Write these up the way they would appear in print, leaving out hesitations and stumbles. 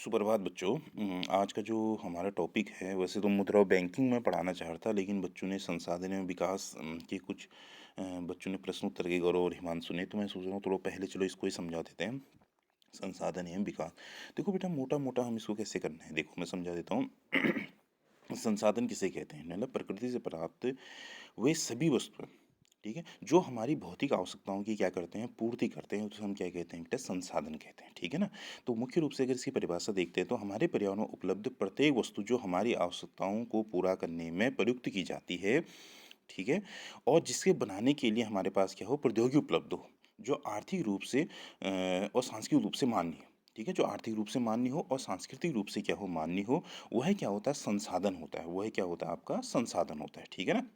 सुप्रभात बच्चों। आज का जो हमारा टॉपिक है वैसे तो मुद्रा और बैंकिंग में पढ़ाना चाह रहा था, लेकिन बच्चों ने संसाधन एवं विकास के कुछ बच्चों ने प्रश्न उत्तर के गौरव और हिमांशु ने, तो मैं सोच रहा हूँ थोड़ा पहले चलो इसको ही समझा देते हैं। संसाधन एवं विकास। देखो बेटा, मोटा मोटा हम इसको कैसे करना है, देखो मैं समझा देता हूँ। संसाधन किसे कहते हैं, मतलब प्रकृति से प्राप्त वे सभी वस्तुएं, ठीक है, जो हमारी भौतिक आवश्यकताओं की क्या करते हैं, पूर्ति करते हैं, तो हम क्या कहते हैं बेटा, संसाधन कहते हैं। ठीक है ना। तो मुख्य रूप से अगर इसकी परिभाषा देखते हैं तो हमारे पर्यावरण में उपलब्ध प्रत्येक वस्तु जो हमारी आवश्यकताओं को पूरा करने में प्रयुक्त की जाती है, ठीक है, और जिसके बनाने के लिए हमारे पास क्या हो, प्रौद्योगिकी उपलब्ध हो, जो आर्थिक रूप से और सांस्कृतिक रूप से मान्य हो। ठीक है, जो आर्थिक रूप से मान्य हो और सांस्कृतिक रूप से क्या हो, मान्य हो, वह क्या होता है, संसाधन होता है। वह क्या होता है, आपका संसाधन होता है। ठीक है ना।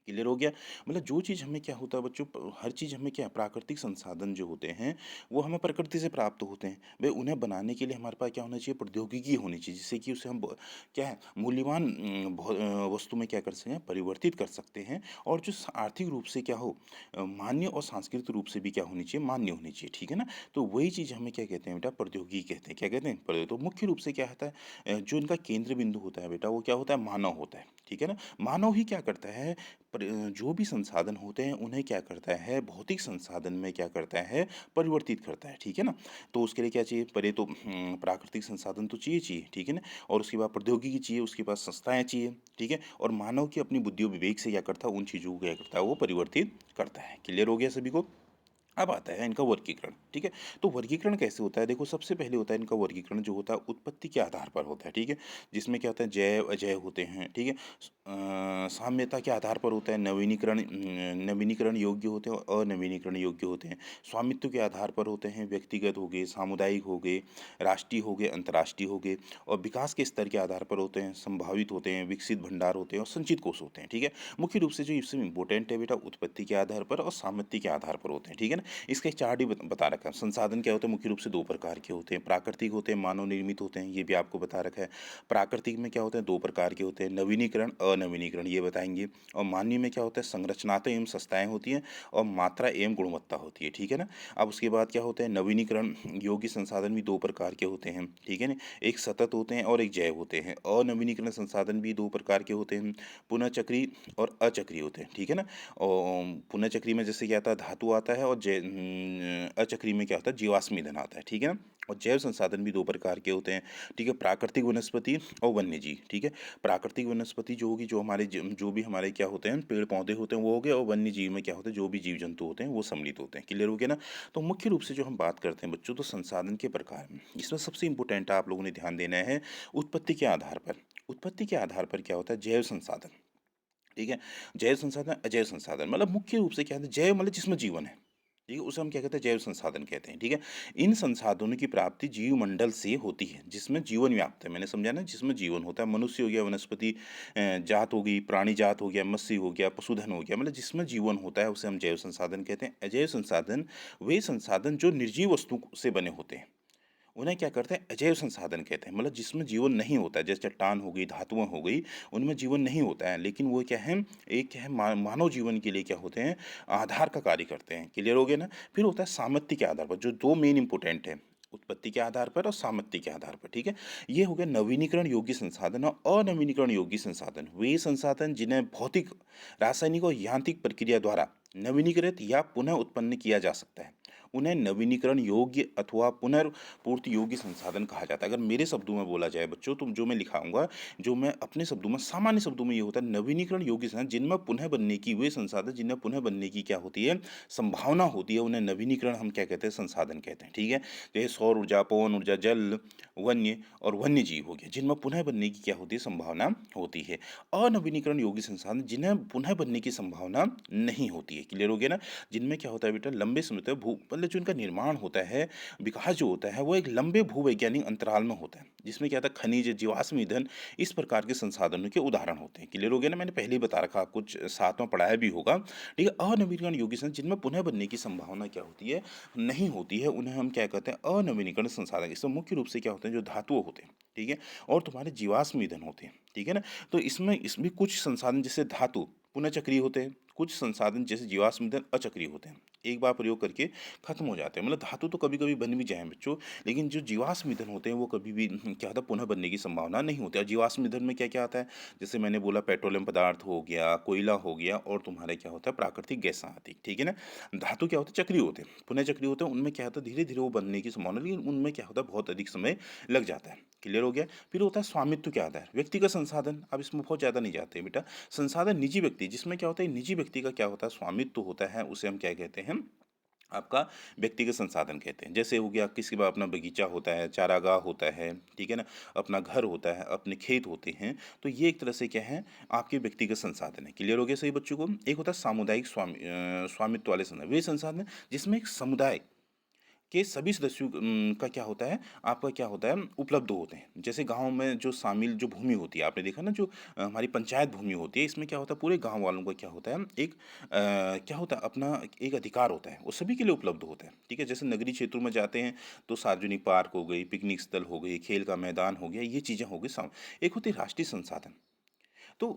क्लियर हो गया। मतलब जो चीज़ हमें क्या होता है बच्चों, हर चीज़ हमें क्या, प्राकृतिक संसाधन जो होते हैं वो हमें प्रकृति से प्राप्त होते हैं। भाई उन्हें बनाने के लिए हमारे पास क्या होना चाहिए, प्रौद्योगिकी होनी चाहिए, जिससे कि उसे हम क्या है, मूल्यवान वस्तु में क्या कर सकें, परिवर्तित कर सकते हैं। और जो आर्थिक रूप से क्या हो, मान्य और सांस्कृतिक रूप से भी क्या होनी चाहिए, मान्य होनी चाहिए। ठीक है ना। तो वही चीज़ हमें क्या कहते हैं बेटा, प्रौद्योगिकी कहते हैं। क्या कहते हैं, तो मुख्य रूप से क्या होता है, जो इनका केंद्र बिंदु होता है बेटा, वो क्या होता है, मानव होता है। ठीक है ना। मानव ही क्या करता है, जो भी संसाधन होते हैं उन्हें क्या करता है, भौतिक संसाधन में क्या करता है, परिवर्तित करता है। ठीक है ना। तो उसके लिए क्या चाहिए, पहले तो प्राकृतिक संसाधन तो चाहिए। ठीक है ना। और उसके बाद प्रौद्योगिकी चाहिए, उसके बाद संस्थाएं चाहिए। ठीक है। और मानव की अपनी बुद्धि और विवेक से क्या करता है, उन चीज़ों को क्या करता है, वो परिवर्तित करता है। क्लियर हो गया सभी को। अब आता है इनका वर्गीकरण। ठीक है। तो वर्गीकरण कैसे होता है, देखो सबसे पहले होता है इनका वर्गीकरण जो होता है उत्पत्ति के आधार पर होता है। ठीक है। जिसमें क्या होता है, जैव अजैव होते हैं। ठीक है। साम्यता के आधार पर होता है, नवीनीकरण योग्य होते हैं और अनवीनीकरण योग्य होते हैं। स्वामित्व के आधार पर होते हैं, व्यक्तिगत हो गए, सामुदायिक हो गए, राष्ट्रीय हो गए, अंतर्राष्ट्रीय हो गए। और विकास के स्तर के आधार पर होते हैं, संभावित होते हैं, विकसित भंडार होते हैं और संचित कोष होते हैं। ठीक है। मुख्य रूप से जो इससे इंपॉर्टेंट है बेटा, उत्पत्ति के आधार पर और सामर्थ्य के आधार पर होते हैं। ठीक है ना। इसका एक चार्ट ही बता रखा है। संसाधन क्या होते हैं, मुख्य रूप से दो प्रकार के होते हैं, प्राकृतिक होते हैं, मानव निर्मित होते हैं, ये भी आपको बता रखा है। प्राकृतिक में क्या होते हैं, दो प्रकार के होते हैं, नवीनीकरण, अनवीनीकरण, ये बताएंगे। और मानवीय में क्या होता है, संरचनात्मक एवं संस्थाएं होती हैं और मात्रा एवं गुणवत्ता होती है। ठीक है ना। अब उसके बाद क्या होता है, नवीनीकरण योग्य संसाधन भी दो प्रकार के होते हैं। ठीक है ना। एक सतत होते हैं और एक जैव होते हैं। अनवीनीकरण संसाधन भी दो प्रकार के होते हैं, पुनः चक्रीय और अचक्रीय होते हैं। ठीक है ना। और पुनः चक्रीय में जैसे क्या आता है, धातु आता है, और अचक्रीय में क्या होता है, जीवाश्म ईंधन आता है। ठीक है ना। और जैव संसाधन भी दो प्रकार के होते हैं। ठीक है। प्राकृतिक वनस्पति और वन्य जीव। ठीक है। प्राकृतिक वनस्पति जो होगी, जो हमारे जो भी हमारे क्या होते हैं, पेड़ पौधे होते हैं वो हो गए, और वन्य जीव में क्या होते हैं, जो भी जीव जंतु होते हैं वो सम्मिलित होते हैं। क्लियर हो गया ना। तो मुख्य रूप से जो हम बात करते हैं बच्चों, तो संसाधन के प्रकार में इसमें सबसे इंपॉर्टेंट आप लोगों ने ध्यान देना है, उत्पत्ति के आधार पर। उत्पत्ति के आधार पर क्या होता है, जैव संसाधन। ठीक है। जैव संसाधन, अजैव संसाधन, मतलब मुख्य रूप से क्या है, जैव मतलब जिसमें जीवन है। ठीक है। उसे हम क्या कहते हैं, जैव संसाधन कहते हैं। ठीक है। इन संसाधनों की प्राप्ति जीव मंडल से होती है जिसमें जीवन व्याप्त है। मैंने समझा ना, जिसमें जीवन होता है, मनुष्य हो गया, वनस्पति जात हो गई, प्राणी जात हो गया, मत्स्य हो गया, पशुधन हो गया, मतलब जिसमें जीवन होता है उसे हम जैव संसाधन कहते हैं। अजैव संसाधन वे संसाधन जो निर्जीव वस्तु से बने होते हैं, उन्हें क्या करते हैं, अजैव संसाधन कहते हैं। मतलब जिसमें जीवन नहीं होता है, जैसे चट्टान हो गई, धातुएं हो गई, उनमें जीवन नहीं होता है, लेकिन वो क्या है, एक क्या है, मानव जीवन के लिए क्या होते हैं, आधार का कार्य करते हैं। क्लियर हो गया ना। फिर होता है सामर्थ्य के आधार पर, जो दो मेन इंपॉर्टेंट है, उत्पत्ति के आधार पर और सामर्थ्य के आधार पर। ठीक है। ये हो गया नवीनीकरण योग्य संसाधन और अनवीनीकरण योग्य संसाधन। वे संसाधन जिन्हें भौतिक, रासायनिक और यांत्रिक प्रक्रिया द्वारा नवीनीकृत या पुनः उत्पन्न किया जा सकता है, उन्हें नवीनीकरण योग्य अथवा पुनर्पूर्ति योग्य संसाधन कहा जाता है। अगर मेरे शब्दों में बोला जाए बच्चों, तो जो मैं लिखाऊंगा, जो मैं अपने शब्दों में, सामान्य शब्दों में, ये होता है नवीनीकरण योग्य संसाधन जिनमें पुनः बनने की, वे संसाधन जिनमें पुनः बनने की क्या होती है, संभावना होती है, उन्हें नवीनीकरण हम क्या कहते हैं, संसाधन कहते हैं। ठीक है। जैसे सौर ऊर्जा, पवन ऊर्जा, जल, वन्य और वन्य जीव हो गया, जिनमें पुनः बनने की क्या होती है, संभावना होती है। अनवीनीकरण योग्य संसाधन जिन्हें पुनः बनने की संभावना नहीं होती है। क्लियर हो गया ना। जिनमें क्या होता है बेटा, लंबे समय तक भू, मतलब जो इनका निर्माण होता है, विकास जो होता है, वो एक लंबे भूवैज्ञानिक अंतराल में होता है, जिसमें क्या होता है, खनिज, जीवाश्म ईंधन, इस प्रकार के संसाधनों के उदाहरण होते हैं। क्लियर हो गया ना। मैंने पहले ही बता रखा, आपको कुछ साथ में पढ़ाया भी होगा। ठीक है। अनवीनीकरण योग्य संसाधन जिनमें पुनः बनने की संभावना क्या होती है, नहीं होती है, उन्हें हम क्या कहते हैं, अनवीनीकरण संसाधन। इसमें मुख्य रूप से क्या होते हैं, जो धातुओं होते हैं। ठीक है। और तुम्हारे जीवाश्म ईंधन होते हैं। ठीक है ना। तो इसमें इसमें कुछ संसाधन जैसे धातु पुनः चक्रीय होते हैं, कुछ संसाधन जैसे जीवाश्म ईंधन अचक्रीय होते हैं, एक बार प्रयोग करके खत्म हो जाते हैं। मतलब धातु तो कभी कभी बन भी जाए बच्चों, लेकिन जो जीवाश्म ईंधन होते हैं वो कभी भी क्या होता है, पुनः बनने की संभावना नहीं होती। और जीवाश्म ईंधन में क्या क्या आता है, जैसे मैंने बोला पेट्रोलियम पदार्थ हो गया, कोयला हो गया, और तुम्हारे क्या होता है प्राकृतिक गैस आती है, ठीक है ना। धातु क्या होते हैं, चक्रीय होते हैं, पुनः चक्रीय होते हैं, उनमें क्या होता है धीरे धीरे वो बनने की संभावना, लेकिन उनमें क्या होता है बहुत अधिक समय लग जाता है। क्लियर हो गया। फिर होता है स्वामित्व के आधार, व्यक्तिगत संसाधन, अब इसमें बहुत ज़्यादा नहीं जाते बेटा। संसाधन निजी व्यक्ति, जिसमें क्या होता है निजी व्यक्ति का क्या होता है स्वामित्व होता है, उसे हम क्या कहते हैं, आपका व्यक्तिगत संसाधन कहते हैं। जैसे हो गया किसी का अपना बगीचा होता है, चारागाह होता है, ठीक है ना, अपना घर होता है, अपने खेत होते हैं, तो ये एक तरह से क्या है, आपके व्यक्तिगत संसाधन है। क्लियर हो गया सही बच्चों को। एक होता है सामुदायिक स्वामित्व वाले संसाधन, वे संसाधन जिसमें एक समुदाय के सभी सदस्यों का क्या होता है, आपका क्या होता है उपलब्ध होते हैं। जैसे गांव में जो शामिल जो भूमि होती है, आपने देखा ना, जो हमारी पंचायत भूमि होती है, इसमें क्या होता है पूरे गांव वालों का क्या होता है एक क्या होता है अपना एक अधिकार होता है, वो सभी के लिए उपलब्ध होता है, ठीक है। जैसे नगरीय क्षेत्रों में जाते हैं तो सार्वजनिक पार्क हो गई, पिकनिक स्थल हो गई, खेल का मैदान हो गया, ये चीज़ें हो गई एक होती है राष्ट्रीय संसाधन। तो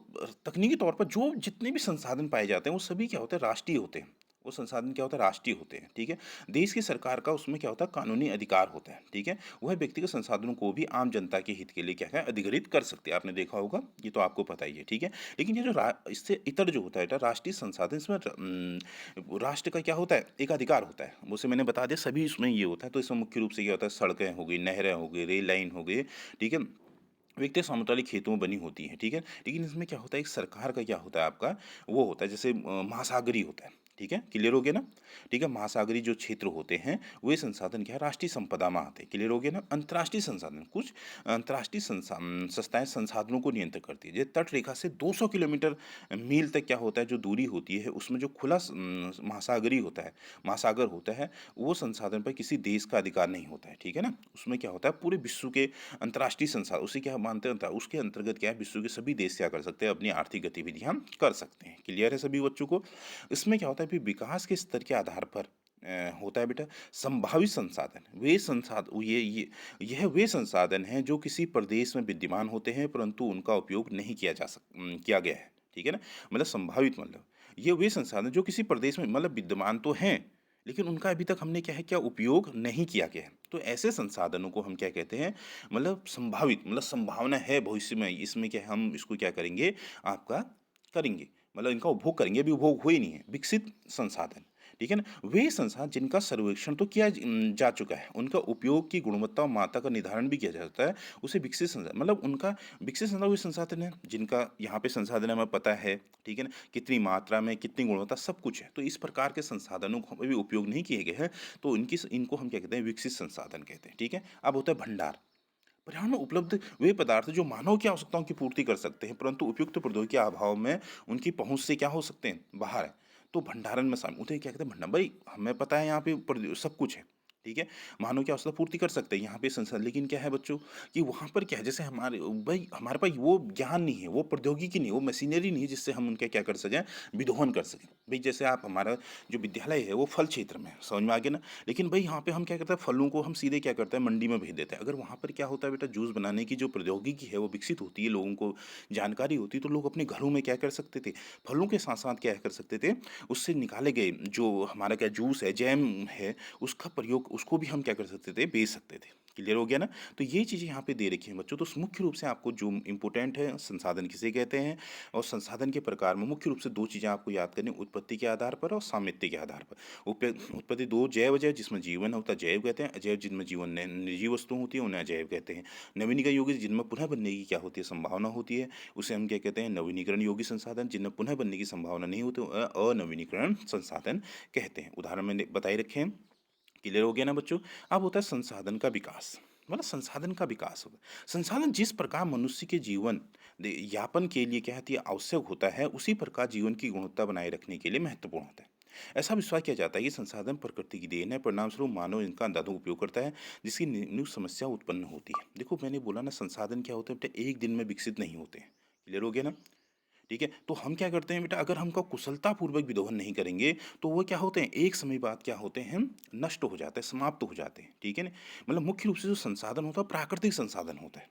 तकनीकी तौर पर जो जितने भी संसाधन पाए जाते हैं वो सभी क्या होते हैं राष्ट्रीय होते हैं। वो संसाधन क्या होता है राष्ट्रीय होते हैं, ठीक है। देश की सरकार का उसमें क्या होता है कानूनी अधिकार होता है, ठीक है। वह व्यक्तिगत संसाधनों को भी आम जनता के हित के लिए क्या है अधिग्रहित कर सकते हैं, आपने देखा होगा, ये तो आपको पता ही है, ठीक है। लेकिन ये जो इससे इतर जो होता है राष्ट्रीय संसाधन, इसमें राष्ट्र का क्या होता है एक अधिकार होता है, उसे मैंने बता दिया सभी इसमें ये होता है। तो इसमें मुख्य रूप से क्या होता है सड़कें हो गई, नहरें हो गई, रेल लाइन हो गई, ठीक है, व्यक्ति समतल खेतों में बनी होती है, ठीक है। लेकिन इसमें क्या होता है एक सरकार का क्या होता है आपका वो होता है, जैसे महासागरीय होता है, ठीक है। क्लियर हो गया ना, ठीक है। महासागरीय जो क्षेत्र होते हैं वे संसाधन क्या है राष्ट्रीय संपदा में आते हैं। क्लियर हो गया ना। अंतर्राष्ट्रीय संसाधन, कुछ अंतर्राष्ट्रीय संस्थाएं संसाधनों को नियंत्रित करती है। जैसे तट रेखा से 200 किलोमीटर मील तक क्या होता है जो दूरी होती है, उसमें जो खुला महासागरीय होता है, महासागर होता है, वो संसाधन पर किसी देश का अधिकार नहीं होता है, ठीक है ना। उसमें क्या होता है पूरे विश्व के अंतर्राष्ट्रीय संसाधन, उसे क्या मानते हैं उसके अंतर्गत क्या है विश्व के सभी देश क्या कर सकते हैं अपनी आर्थिक गतिविधियां कर सकते हैं। क्लियर है सभी बच्चों को। इसमें क्या होता है फिर विकास के स्तर के आधार पर होता है बेटा संभावित संसाधन, वे संसाधन यह वे संसाधन हैं जो किसी प्रदेश में विद्यमान होते हैं परंतु उनका उपयोग नहीं किया गया है, ठीक है ना। मतलब संभावित मतलब ये वे संसाधन जो किसी प्रदेश में मतलब विद्यमान तो हैं, लेकिन उनका अभी तक हमने क्या है क्या उपयोग नहीं किया गया है। तो ऐसे संसाधनों को हम क्या कहते हैं, मतलब संभावित, मतलब संभावना है भविष्य में इसमें क्या है, हम इसको क्या करेंगे आपका करेंगे, मतलब इनका उपभोग करेंगे, अभी उपभोग हुए नहीं है, विकसित संसाधन, ठीक है ना। वे संसाधन जिनका सर्वेक्षण तो किया जा चुका है, उनका उपयोग की गुणवत्ता और मात्रा का निर्धारण भी किया जाता है, उसे विकसित संसाधन, मतलब उनका विकसित संसाधन वे संसाधन है जिनका यहाँ पे संसाधन हमें पता है, ठीक है ना, कितनी मात्रा में कितनी गुणवत्ता सब कुछ है। तो इस प्रकार के संसाधनों को अभी उपयोग नहीं किए गए हैं, तो इनको हम क्या कहते हैं विकसित संसाधन कहते हैं, ठीक है। अब होता है भंडार। पर्यावरण में उपलब्ध वे पदार्थ जो मानव की आवश्यकताओं की पूर्ति कर सकते हैं परंतु उपयुक्त प्रौद्योगिकी के अभाव में उनकी पहुंच से क्या हो सकते हैं बाहर है, तो भंडारण में शामिल उन्हें क्या कहते हैं भंडार। भाई हमें पता है यहाँ पे सब कुछ है, ठीक है, मानव की आवश्यकता पूर्ति कर सकते हैं यहाँ पे संसाधन, लेकिन क्या है बच्चों कि वहाँ पर क्या है जैसे हमारे भाई हमारे पास वो ज्ञान नहीं है, वो प्रौद्योगिकी नहीं है, वो मशीनरी नहीं है जिससे हम उनके क्या कर सकें विदोहन कर सकें। भाई जैसे आप हमारा जो विद्यालय है वो फल क्षेत्र में है, समझ में आ गया ना। लेकिन भाई यहाँ पे हम क्या करते हैं फलों को हम सीधे क्या करते हैं मंडी में भेज देते हैं। अगर वहाँ पर क्या होता है बेटा जूस बनाने की जो प्रौद्योगिकी है वो विकसित होती है, लोगों को जानकारी होती है, तो लोग अपने घरों में क्या कर सकते थे फलों के साथ साथ क्या कर सकते थे उससे निकाले गए जो हमारा क्या जूस है जैम है उसका प्रयोग उसको भी हम क्या कर सकते थे बेच सकते थे। क्लियर हो गया ना। तो ये चीज़ें यहाँ पे दे रखी हैं बच्चों। तो मुख्य रूप से आपको जो इंपॉर्टेंट है संसाधन किसे कहते हैं और संसाधन के प्रकार में मुख्य रूप से दो चीज़ें आपको याद करनी, उत्पत्ति के आधार पर और सामित्य के आधार पर। उत्पत्ति दो जैव अजैव जिसमें जीवन होता है जैव कहते हैं, अजैव जिनमें जीवन निर्जीव वस्तु होती है उन्हें अजैव कहते हैं। नवीनीकरण योग्य जिनमें पुनः बनने की क्या होती है संभावना होती है उसे हम क्या कहते हैं नवीनीकरण योग्य संसाधन, जिनमें पुनः बनने की संभावना नहीं होती अनवीनीकरण संसाधन कहते हैं। उदाहरण मैंने बताए रखे हैं। क्लियर हो गया ना बच्चों। अब होता है संसाधन का विकास, मतलब संसाधन का विकास होता है संसाधन जिस प्रकार मनुष्य के जीवन यापन के लिए क्या है आवश्यक होता है उसी प्रकार जीवन की गुणवत्ता बनाए रखने के लिए महत्वपूर्ण होता है। ऐसा विश्वास किया जाता है कि संसाधन प्रकृति की देन है, परिणामस्वरूप मानव इनका अंधाधुंध उपयोग करता है जिसकी न्यू समस्या उत्पन्न होती है। देखो मैंने बोला ना संसाधन क्या होते हैं बेटा एक दिन में विकसित नहीं होते हैं। क्लियर हो गया ना। ठीक है, तो हम क्या करते हैं बेटा अगर हमको कुशलतापूर्वक विदोहन नहीं करेंगे तो वो क्या होते हैं एक समय बाद क्या होते हैं नष्ट हो जाते हैं समाप्त हो जाते हैं, ठीक है ना। मतलब मुख्य रूप से जो संसाधन होता है प्राकृतिक संसाधन होता है,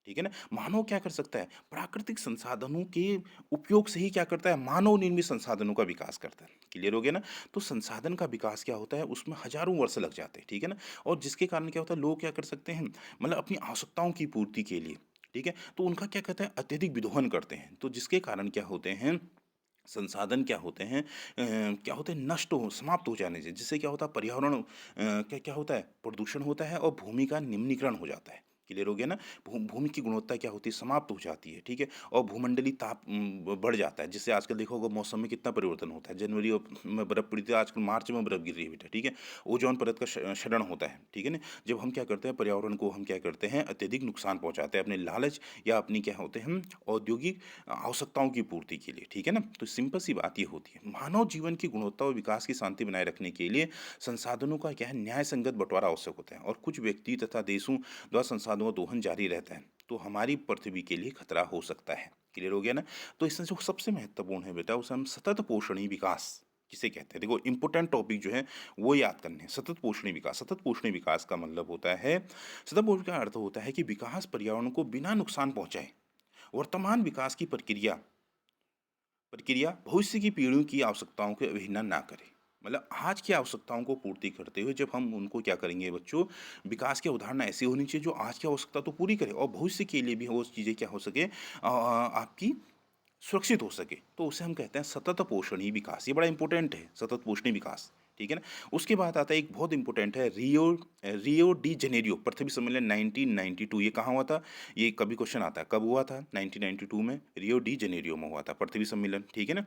ठीक है ना? मानव क्या कर सकता है? प्राकृतिक संसाधनों के उपयोग से ही क्या करता है? मानव निर्मित संसाधनों का विकास करता है। क्लियर हो गया ना? तो संसाधन का विकास क्या होता है? उसमें हज़ारों वर्ष लग जाते हैं, ठीक है ना? और जिसके कारण क्या होता है, लोग क्या कर सकते हैं, मतलब अपनी आवश्यकताओं की पूर्ति के लिए, ठीक है? तो उनका क्या कहते हैं, अत्यधिक विदोहन करते हैं। तो जिसके कारण क्या होते हैं, संसाधन क्या होते हैं, क्या होते हैं, नष्ट हो समाप्त हो जाने से, जिससे क्या होता है, पर्यावरण क्या क्या होता है, प्रदूषण होता है और भूमि का निम्नीकरण हो जाता है। क्लियर हो गया ना? भूमि की गुणवत्ता क्या होती है, समाप्त हो जाती है, ठीक है? और भूमंडलीय ताप बढ़ जाता है, जिससे आजकल देखा होगा मौसम में कितना परिवर्तन होता है। जनवरी में बर्फ पड़ी थी, आजकल मार्च में बर्फ गिर रही है बेटा, ठीक है? ओजोन परत का क्षरण होता है, ठीक है ना? जब हम क्या करते हैं, पर्यावरण को हम क्या करते हैं, अत्यधिक नुकसान पहुंचाते हैं अपने लालच या अपनी क्या होते हैं, हम औद्योगिक आवश्यकताओं की पूर्ति के लिए, ठीक है ना? तो सिंपल सी बात ये होती है, मानव जीवन की गुणवत्ता और विकास की शांति बनाए रखने के लिए संसाधनों का क्या है, न्याय संगत बंटवारा आवश्यक होता है। और कुछ व्यक्ति तथा देशों द्वारा संसाधनों का दोहन जारी रहता है, तो हमारी पृथ्वी के लिए खतरा हो सकता है। क्लियर हो गया ना? तो इसमें जो सबसे महत्वपूर्ण है बेटा, उसे हम सतत पोषणीय विकास किसे कहते हैं, देखो इंपॉर्टेंट टॉपिक जो है वो याद करने हैं। सतत पोषणीय विकास, सतत पोषणीय विकास का मतलब होता है, सतत पोषण का अर्थ होता है कि विकास पर्यावरण को बिना नुकसान पहुंचाए, वर्तमान विकास की प्रक्रिया प्रक्रिया भविष्य की पीढ़ियों की आवश्यकताओं की अवहेलना ना करें। मतलब आज की आवश्यकताओं को पूर्ति करते हुए जब हम उनको क्या करेंगे बच्चों, विकास की अवधारणा ऐसी होनी चाहिए जो आज की आवश्यकता तो पूरी करे और भविष्य के लिए भी वो चीज़ें क्या हो सके, आपकी सुरक्षित हो सके, तो उसे हम कहते हैं सतत पोषणीय विकास। ये बड़ा इंपॉर्टेंट है, सतत पोषणीय विकास, ठीक है ना? उसके बाद आता है एक बहुत इंपॉर्टेंट है, रियो डी जेनेरियो पृथ्वी सम्मेलन 1992। ये कहाँ हुआ था? ये कभी क्वेश्चन आता है, कब हुआ था? 1992 में रियो डी जेनेरियो में हुआ था पृथ्वी सम्मेलन, ठीक है ना?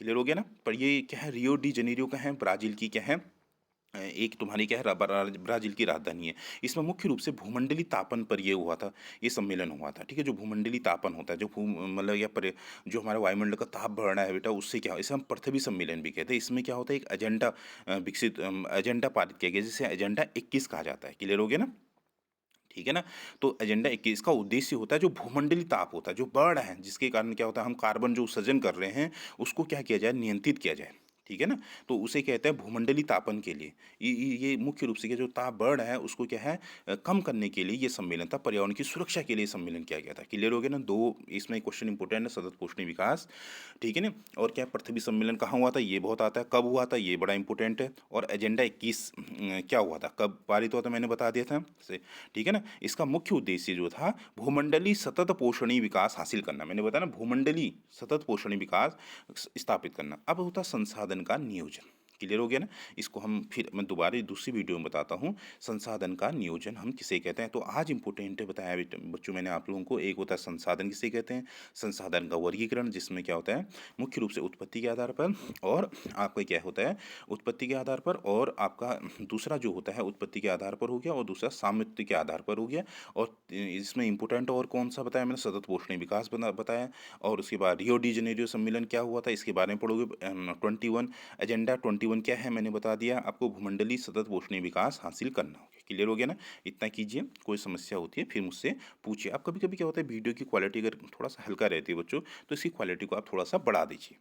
क्लियर हो गया ना? पर ये क्या है, रियो डी जेनेरियो का है, ब्राज़ील की क्या है, एक तुम्हारी क्या है, ब्राज़ील की राजधानी है। इसमें मुख्य रूप से भूमंडलीय तापन पर ये हुआ था, ये सम्मेलन हुआ था, ठीक है? जो भूमंडलीय तापन होता है, जो मतलब या पर जो हमारा वायुमंडल का ताप बढ़ रहा है बेटा, उससे क्या, इसे हम पृथ्वी सम्मेलन भी कहते हैं। इसमें क्या होता है, एक एजेंडा एजेंडा पारित किया गया, जिसे एजेंडा 21 कहा जाता है। क्लियर हो गया ना? ठीक है ना? तो एजेंडा 21 का उद्देश्य होता है, जो भूमंडलीय ताप होता है, जो बढ़ रहा है, जिसके कारण क्या होता है, हम कार्बन जो उत्सर्जन कर रहे हैं, उसको क्या किया जाए, नियंत्रित किया जाए। ठीक है ना? तो उसे कहते हैं भूमंडलीय तापन के लिए। ये मुख्य रूप से ये जो ताप बढ़ रहा है, उसको क्या है, कम करने के लिए ये सम्मेलन था, पर्यावरण की सुरक्षा के लिए सम्मेलन किया गया था। क्लियर हो गया ना? 2 इसमें क्वेश्चन इंपॉर्टेंट है, सतत पोषणीय विकास, ठीक है ना? और क्या पृथ्वी सम्मेलन कहाँ हुआ था, ये बहुत आता है, कब हुआ था, ये बड़ा इंपॉर्टेंट है, और एजेंडा 21 क्या हुआ था, कब पारित हुआ था, मैंने बता दिया था से, ठीक है ना? इसका मुख्य उद्देश्य जो था, भूमंडलीय सतत पोषणीय विकास हासिल करना। मैंने बताया ना, भूमंडलीय सतत पोषणीय विकास स्थापित करना। अब होता संसाधन का नियोजन। क्लियर हो गया ना? इसको हम फिर मैं दोबारा दूसरी वीडियो में बताता हूँ, संसाधन का नियोजन हम किसे कहते हैं। तो आज इंपॉर्टेंट है, बताया बच्चों मैंने आप लोगों को। एक होता है संसाधन किसे कहते हैं, संसाधन का वर्गीकरण, जिसमें क्या होता है, मुख्य रूप से उत्पत्ति के आधार पर, और आपका क्या होता है, उत्पत्ति के आधार पर, और आपका दूसरा जो होता है उत्पत्ति के आधार पर हो गया, और दूसरा सामर्थ्य के आधार पर हो गया। और इसमें इंपॉर्टेंट और कौन सा बताया मैंने, सतत पोषणीय विकास बताया। और उसके बाद रियो डी जेनेरियो सम्मेलन क्या हुआ था, इसके बारे में पढ़ोगे। 21 एजेंडा 21 क्या है, मैंने बता दिया आपको, भूमंडलीय सतत पोषणीय विकास हासिल करना होगा। क्लियर हो गया ना? इतना कीजिए, कोई समस्या होती है फिर मुझसे पूछिए। आप कभी कभी क्या होता है, वीडियो की क्वालिटी अगर थोड़ा सा हल्का रहती है बच्चों, तो इसकी क्वालिटी को आप थोड़ा सा बढ़ा दीजिए।